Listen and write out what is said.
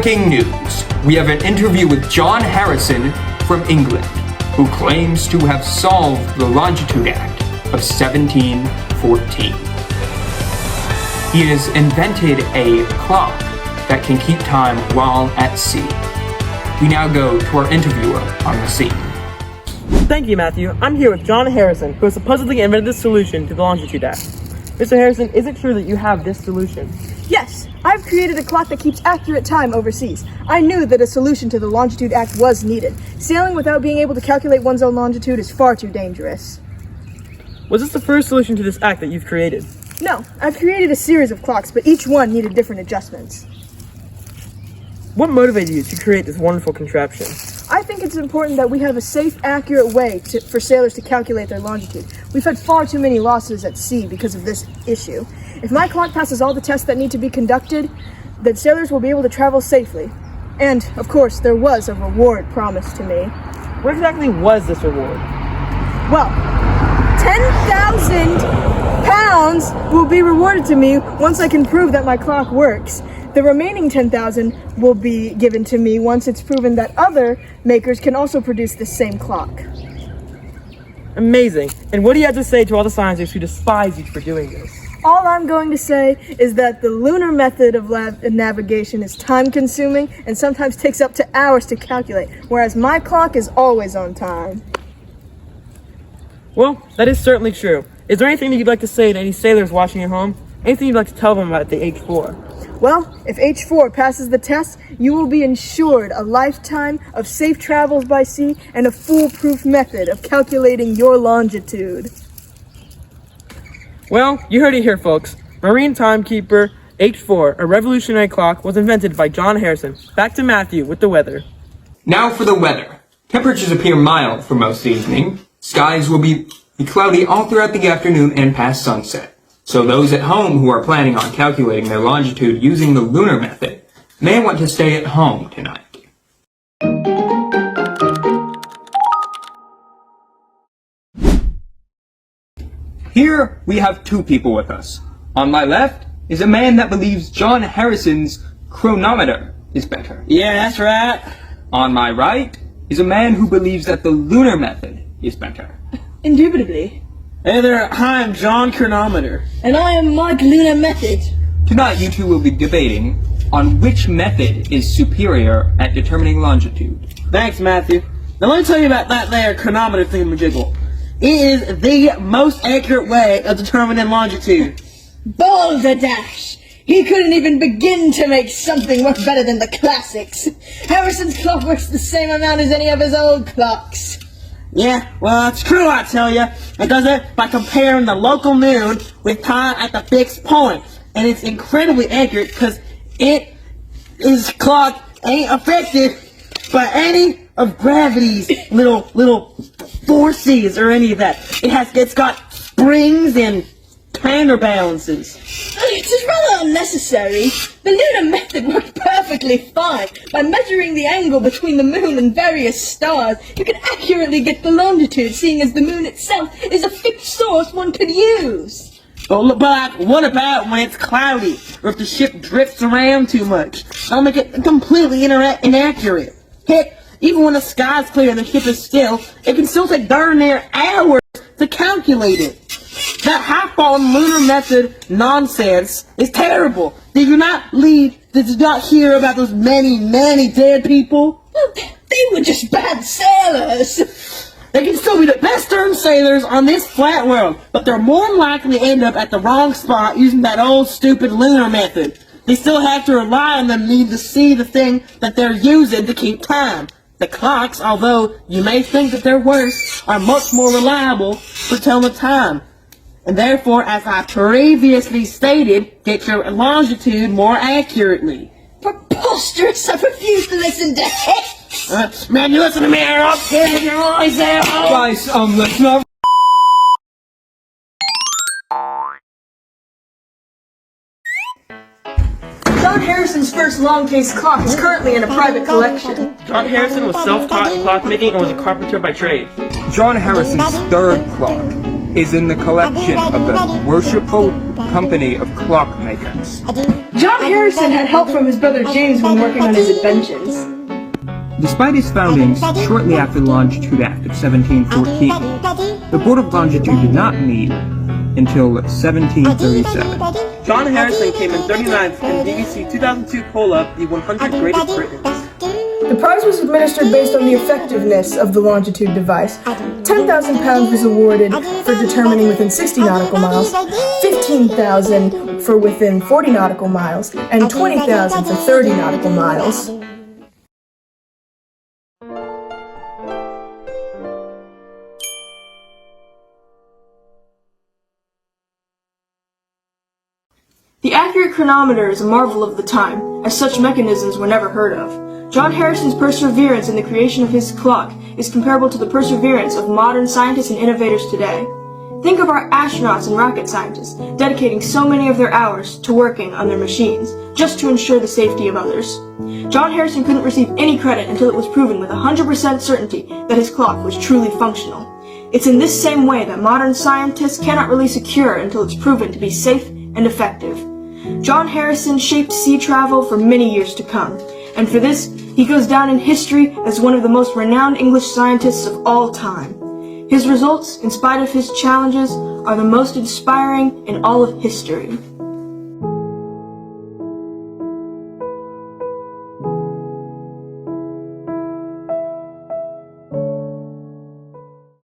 Breaking news. We have an interview with John Harrison from England, who claims to have solved the Longitude Act of 1714. He has invented a clock that can keep time while at sea. We now go to our interviewer on the scene. Thank you, Matthew. I'm here with John Harrison, who has supposedly invented the solution to the Longitude Act. Mr. Harrison, is it true that you have this solution? Yes, I've created a clock that keeps accurate time overseas. I knew that a solution to the Longitude Act was needed. Sailing without being able to calculate one's own longitude is far too dangerous. Was this the first solution to this act that you've created? No, I've created a series of clocks, but each one needed different adjustments. What motivated you to create this wonderful contraption? I think it's important that we have a safe, accurate way for sailors to calculate their longitude. We've had far too many losses at sea because of this issue. If my clock passes all the tests that need to be conducted, then sailors will be able to travel safely. And, of course, there was a reward promised to me. What exactly was this reward? Well, 10,000 pounds will be rewarded to me once I can prove that my clock works. The remaining 10,000 will be given to me once it's proven that other makers can also produce this same clock. Amazing. And what do you have to say to all the scientists who despise you for doing this? All I'm going to say is that the lunar method of navigation is time-consuming and sometimes takes up to hours to calculate, whereas my clock is always on time. Well, that is certainly true. Is there anything that you'd like to say to any sailors watching at home? Anything you'd like to tell them about the H4? Well, if H4 passes the test, you will be ensured a lifetime of safe travels by sea and a foolproof method of calculating your longitude. Well, you heard it here, folks. Marine Timekeeper H4, a revolutionary clock, was invented by John Harrison. Back to Matthew with the weather. Now for the weather. Temperatures appear mild for most of the evening. Skies will be cloudy all throughout the afternoon and past sunset. So those at home who are planning on calculating their longitude using the lunar method may want to stay at home tonight. Here we have two people with us. On my left is a man that believes John Harrison's chronometer is better. Yeah, that's right. On my right is a man who believes that the lunar method is better. Indubitably. Hey there, hi, I'm John Chronometer. And I am Mike Lunar Method. Tonight you two will be debating on which method is superior at determining longitude. Thanks, Matthew. Now let me tell you about that there chronometer thingamajiggle. It is the most accurate way of determining longitude. Balderdash! He couldn't even begin to make something work better than the classics. Harrison's clock works the same amount as any of his old clocks. Yeah, well, it's true, I tell you. It does it by comparing the local noon with time at the fixed point. And it's incredibly accurate because his clock ain't affected by any of gravity's little forces or any of that. It's got springs and counterbalances. It is rather unnecessary. The lunar method worked perfectly fine. By measuring the angle between the moon and various stars, you can accurately get the longitude, seeing as the moon itself is a fixed source one could use. But what about when it's cloudy, or if the ship drifts around too much? That'll make it completely inaccurate. Heck, even when the sky's clear and the ship is still, it can still take darn near hours to calculate it. That half-on lunar method nonsense is terrible. Did you not hear about those many dead people? Well, they were just bad sailors. They can still be the best darn sailors on this flat world, but they're more than likely to end up at the wrong spot using that old stupid lunar method. They still have to rely on them need to see the thing that they're using to keep time. The clocks, although you may think that they're worse, are much more reliable for telling the time. And therefore, as I previously stated, get your longitude more accurately. Preposterous! I refuse to listen to it! Man, you listen to me, or I'll tear your eyes out! Guys, let's not... John Harrison's first long case clock is currently in a private collection. John Harrison was self-taught in clockmaking and was a carpenter by trade. John Harrison's third clock is in the collection of the Worshipful Company of Clockmakers. John Harrison had help from his brother James when working on his inventions. Despite his foundings, shortly after the Longitude Act of 1714, the Board of Longitude did not meet until 1737. John Harrison came in 39th in BBC 2002 poll-up the 100 Greatest Britons. The prize was administered based on the effectiveness of the longitude device. £10,000 was awarded for determining within 60 nautical miles, $15,000 for within 40 nautical miles, and $20,000 for 30 nautical miles. The accurate chronometer is a marvel of the time, as such mechanisms were never heard of. John Harrison's perseverance in the creation of his clock is comparable to the perseverance of modern scientists and innovators today. Think of our astronauts and rocket scientists dedicating so many of their hours to working on their machines, just to ensure the safety of others. John Harrison couldn't receive any credit until it was proven with 100% certainty that his clock was truly functional. It's in this same way that modern scientists cannot release a cure until it's proven to be safe and effective. John Harrison shaped sea travel for many years to come, and for this, he goes down in history as one of the most renowned English scientists of all time. His results, in spite of his challenges, are the most inspiring in all of history.